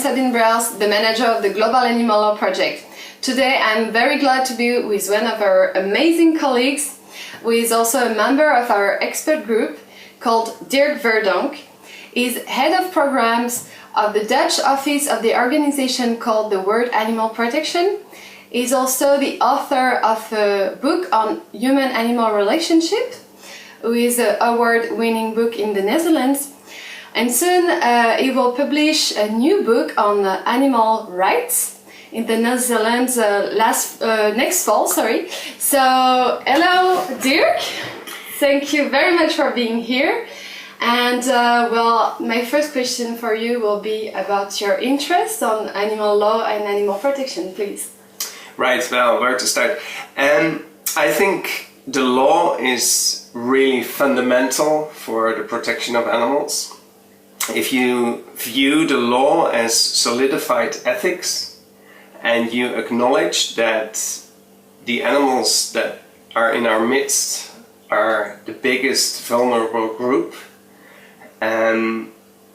Sabine Brels, the manager of the Global Animal Law Project. Today I'm very glad to be with one of our amazing colleagues, who is also a member of our expert group called Dirk Verdonk. He's head of programs of the Dutch office of the organization called the World Animal Protection. He's also the author of a book on human-animal relationship, who is an award-winning book in the Netherlands. And soon he will publish a new book on animal rights in the Netherlands next fall. So, hello Dirk, thank you very much for being here. And well, my first question for you will be about your interest on animal law and animal protection, please. Right, well, where to start? I think the law is really fundamental for the protection of animals. If you view the law as solidified ethics and you acknowledge that the animals that are in our midst are the biggest vulnerable group,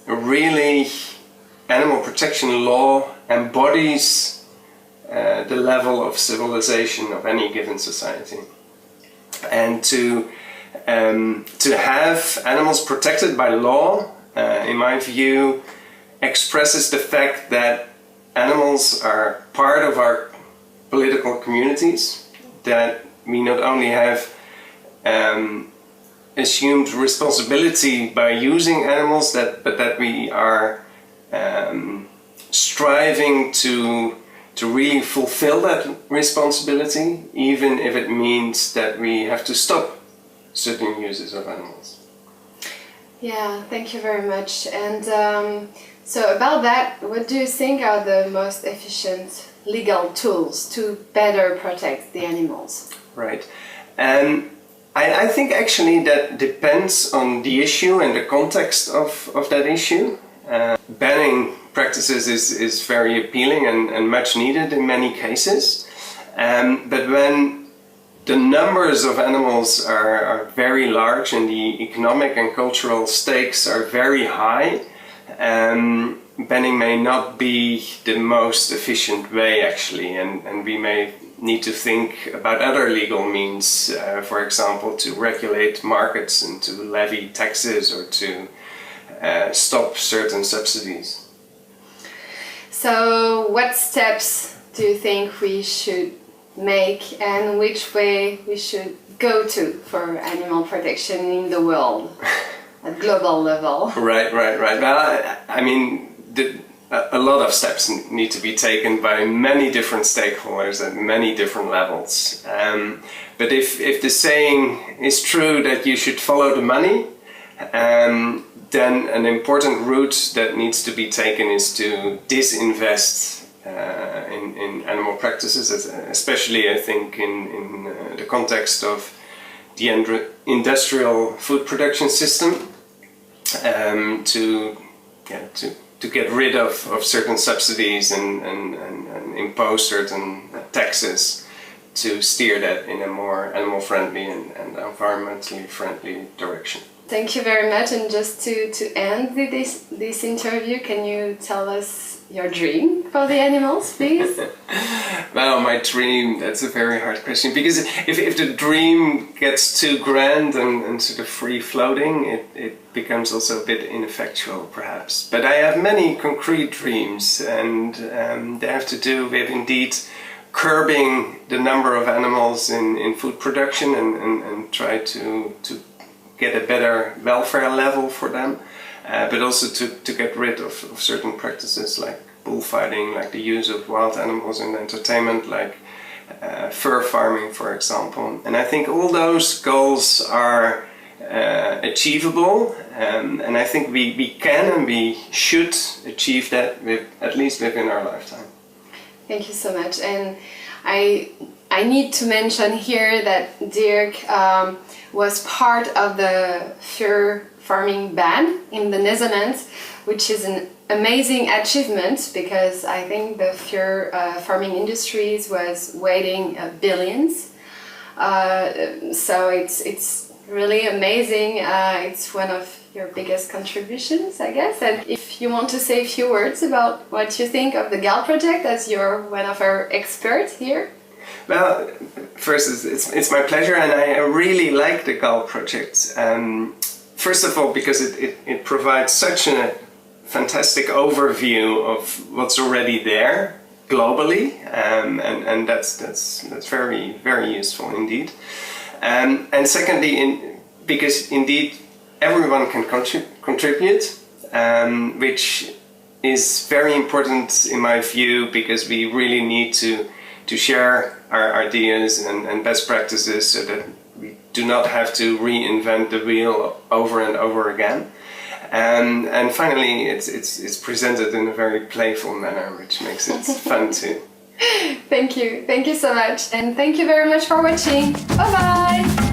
really animal protection law embodies the level of civilization of any given society. And to have animals protected by law, in my view, expresses the fact that animals are part of our political communities, that we not only have assumed responsibility by using animals, but that we are striving to really fulfill that responsibility, even if it means that we have to stop certain uses of animals. Yeah, thank you very much. And so about that, what do you think are the most efficient legal tools to better protect the animals? Right. I think actually that depends on the issue and the context of that issue. Banning practices is very appealing and much needed in many cases. But when the numbers of animals are very large and the economic and cultural stakes are very high, banning may not be the most efficient way actually, and we may need to think about other legal means, for example to regulate markets and to levy taxes or to stop certain subsidies. So what steps do you think we should make and which way we should go to for animal protection in the world at global level? Right. Well, I mean, a lot of steps need to be taken by many different stakeholders at many different levels. But if the saying is true that you should follow the money, then an important route that needs to be taken is to disinvest in animal practices, especially I think in the context of the industrial food production system, to get rid of certain subsidies and impose certain taxes to steer that in a more animal friendly and environmentally friendly direction. Thank you very much, and just to end this interview, can you tell us your dream for the animals, please? Well, my dream, that's a very hard question, because if the dream gets too grand and sort of free-floating, it becomes also a bit ineffectual, perhaps. But I have many concrete dreams, and they have to do with indeed curbing the number of animals in food production and try to get a better welfare level for them, but also to get rid of certain practices like bullfighting, like the use of wild animals in entertainment, like fur farming, for example. And I think all those goals are achievable, and I think we can and we should achieve that at least within our lifetime. Thank you so much. And I need to mention here that Dirk was part of the fur farming ban in the Netherlands, which is an amazing achievement because I think the fur farming industries was weighing billions. So it's really amazing. It's one of your biggest contributions, I guess. And if you want to say a few words about what you think of the GAL project, as you're one of our experts here. Well, first, it's my pleasure, and I really like the GAL project. First of all, because it provides such a fantastic overview of what's already there globally, and that's very, very useful indeed. And secondly, because indeed everyone can contribute, which is very important in my view, because we really need to share our ideas and best practices so that we do not have to reinvent the wheel over and over again. And finally, it's presented in a very playful manner, which makes it fun too. Thank you so much, and thank you very much for watching. Bye bye.